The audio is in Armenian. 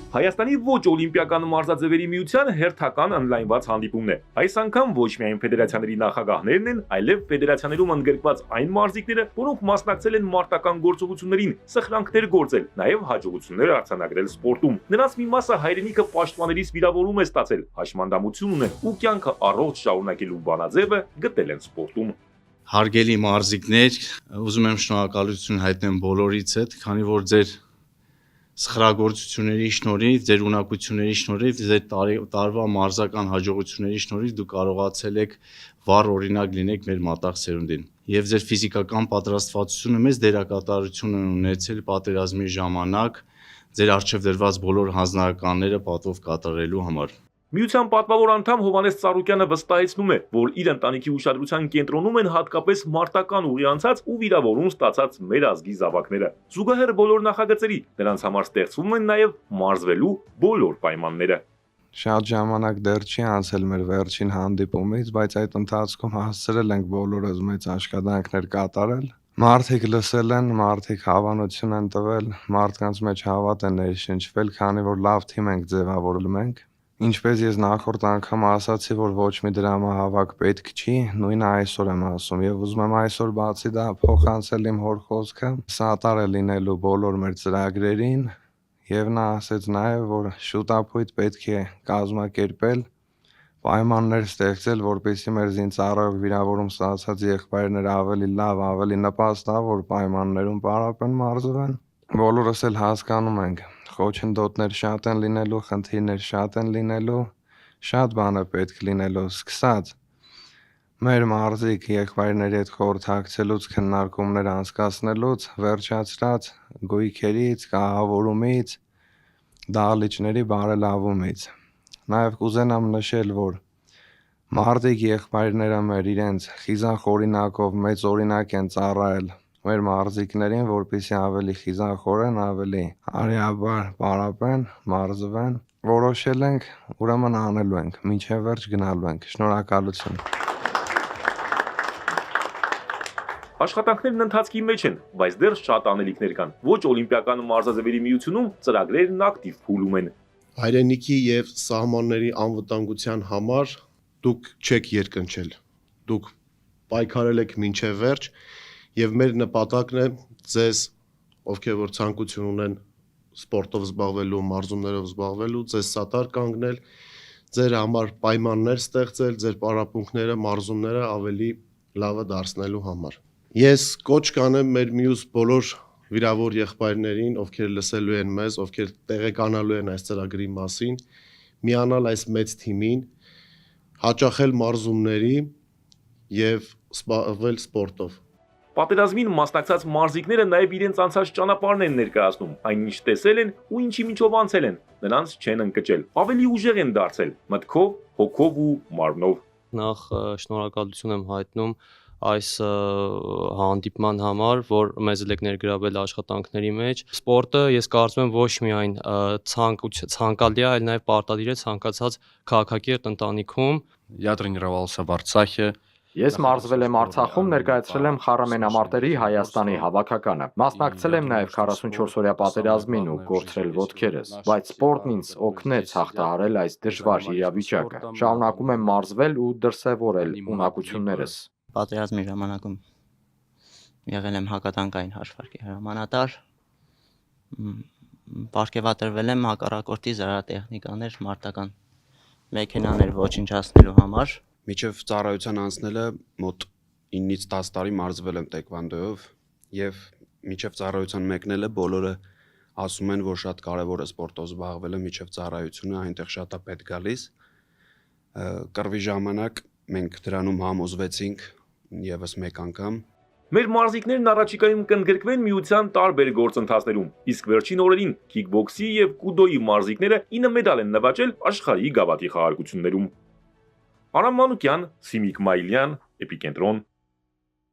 Հայաստանի ոչ օլիմպիական մարզաձևերի միության հերթական օնլայնված հանդիպումն է։ Այս անգամ ոչ միայն ֆեդերացիաների նախագահներն են, այլև ֆեդերացիաներում ընդգրկված այն մարզիկները, որոնք մասնակցել են մարտական գործողություններին, սխրանքներ գործել, նաև հաջողություններ արձանագրել սպորտում։ Նրանց մի մասը հայրենիքը պաշտպանելիս վիրավորում է ստացել, հաշմանդամություն ունեն ու կյանքը առողջ շարունակելու բանաձևը գտել են սպորտում։ Հարգելի մարզիկներ, ուզում եմ շնորհակալություն հայտնեմ բոլորիցս հետ, քանի որ ձեր սխրագործությունների շնորհիվ, ձեր ունակությունների շնորհիվ, ձեր տարվա մարզական հաջողությունների շնորհիվ դուք կարողացել եք վառ օրինակ լինեք մեր մատաղ սերունդին։ Եվ ձեր ֆիզիկական պատրաստվածությունը մեծ դերակատարություն են ունեցել պատերազմի ժամանակ ձեր առջև դրված բոլոր հանձնարարականները պատվով կատարելու համար։ Միության պատվավոր անդամ Հովհաննես Ծառուկյանը վստահեցնում է, որ իր ընտանիքի ուշադրության կենտրոնում են հատկապես մարտական ուղի անցած ու վիրավորում ստացած մեր ազգի զավակները։ Զուգահեռ բոլոր նախագծերի նրանց համար ստեղծվում են նաև մարզվելու բոլոր պայմանները։ Շատ ժամանակ դեռ չի անցել մեր վերջին հանդիպումից, բայց այդ ընթացքում հասցրել ենք բոլորս մեծ աշխատանքներ կատարել։ Մարդիկ լսել են, մարդիկ հավանություն են տվել, մարդկանց մեջ հավատ է ներշնչվել, քանի որ լավ թիմ ենք ձևավորել ենք։ Ինչպես ես նախորդ անգամ ասացի, որ ոչ մի դրամահավաք պետք չի, նույնը այսօր եմ ասում եւ ուզում եմ այսօր բացի դա փոխանցել իմ հոր խոսքը, սատար է լինելու բոլոր մեր ծրագրերին եւ նա ասեց նաեւ, որ շուտապույտ պետք է կազմակերպել, պայմաններ ստեղծել, որպեսզի մեր զինծառայող վիրավորում ստացած եղբայրները ավելի լավ, ավելի նպաստավոր պայմաններում պարապեն, մարզվեն։ Բոլորս էլ հասկանում ենք, խոչընդոտներ շատ են լինելու, խնդիրներ շատ են լինելու, շատ բան է պետք լինելու, սկսած մեր մարզիկ եղբայրների հետ խորհրդակցելուց, քննարկումներ անցկացնելուց, վերջացրած գույքերից, կահավորումից, դահլիճների բարելավումից։ Նաև կուզենամ նշել, որ մարզիկ եղբայրները մեր իրենց խիզախ օրինակով մեծ օրինակ են ծառայել մեր մարզիկներին, որպեսզի ավելի խիզախորեն, ավելի արիաբար պարապեն, մարզվեն, որոշել ենք, ուրեմն անելու ենք, մինչև վերջ գնալու ենք։ Շնորհակալություն։ Աշխատանքներն ընթացքի մեջ են, բայց դեռ շատ անելիքներ կան։ Ոչ օլիմպիական մարզաձևերի միությունում ծրագրերն ակտիվ փուլում են։ Հայրենիքի եւ սահմանների անվտանգության համար դուք չեք երկնչել։ Դուք պայքարել եք մինչև վերջ եւ մեր նպատակն է ձեզ, ովքեր որ ցանկություն ունեն սպորտով զբաղվելու, մարզումներով զբաղվելու, ձեզ սատար կանգնել, ձեր համար պայմաններ ստեղծել, ձեր պարապմունքները, մարզումները ավելի լավը դարձնելու համար։ Ես կոչ կանեմ մեր մյուս բոլոր վիրավոր եղբայրներին, ովքեր լսելու են մեզ, ովքեր տեղեկանալու են այս ծրագրի մասին, միանալ այս մեծ թիմին, հաճախել մարզումների եւ զբաղվել սպորտով։ Պատերազմին մասնակցած մարզիկները նաև իրենց անցած ճանապարհն են ներկայացնում, այնինչ տեսել են ու ինչի միջով անցել են, նրանց չեն ընկճել, ավելի ուժեղ են դարձել, մտքով, հոգով ու մարմնով։ Նախ շնորհակալություն եմ հայտնում այս հանդիպման համար, որ մեզ եք ներգրավել աշխատանքների մեջ։ Սպորտը ես կարծում եմ ոչ միայն ցանկալի է, այլ նաև պարտադիր է ցանկացած քաղաքակիրթ ընտանիքում։ Я тренировался в Արցախе. Ես մարզվել եմ Արցախում, ներկայացրել եմ Խառամենամարտերի Հայաստանի հավաքականը։ Մասնակցել եմ նաև 44-օրյա պատերազմին ու կորցրել ոտքերս, բայց սպորտն ինձ օգնեց հաղթահարել այս դժվար իրավիճակը։ Շարունակում եմ մարզվել ու դրսևորել ունակություններս։ Պատերազմի ժամանակում եղել եմ հակատանկային հաշվարկի հրամանատար, պարգևատրվել եմ հակառակորդի զրահատեխնիկաներ, մարտական մեքենաներ ոչնչացնելու համար։ Միջև ծառայության անցնելը մոտ 9-ից 10 տարի մարզվել եմ տեքվանդոյով եւ միջև ծառայության մեկնելը բոլորը ասում են, որ շատ կարեւոր է սպորտով զբաղվելը միջև ծառայությունը, այնտեղ շատ է պետք գալիս։ Կռվի ժամանակ մենք դրանում համոզվեցինք եւս մեկ անգամ։ Մեր մարզիկներն առաջիկայում կընդգրկվեն միության տարբեր գործընթացներում, իսկ վերջին օրերին քիքբոքսի եւ կուդոյի մարզիկները 9 մեդալ են նվաճել աշխարհի գավաթի խաղարկություններում։ Արամ Մանուկյան, Սիմիկ Մայլյան, Էպիկենտրոն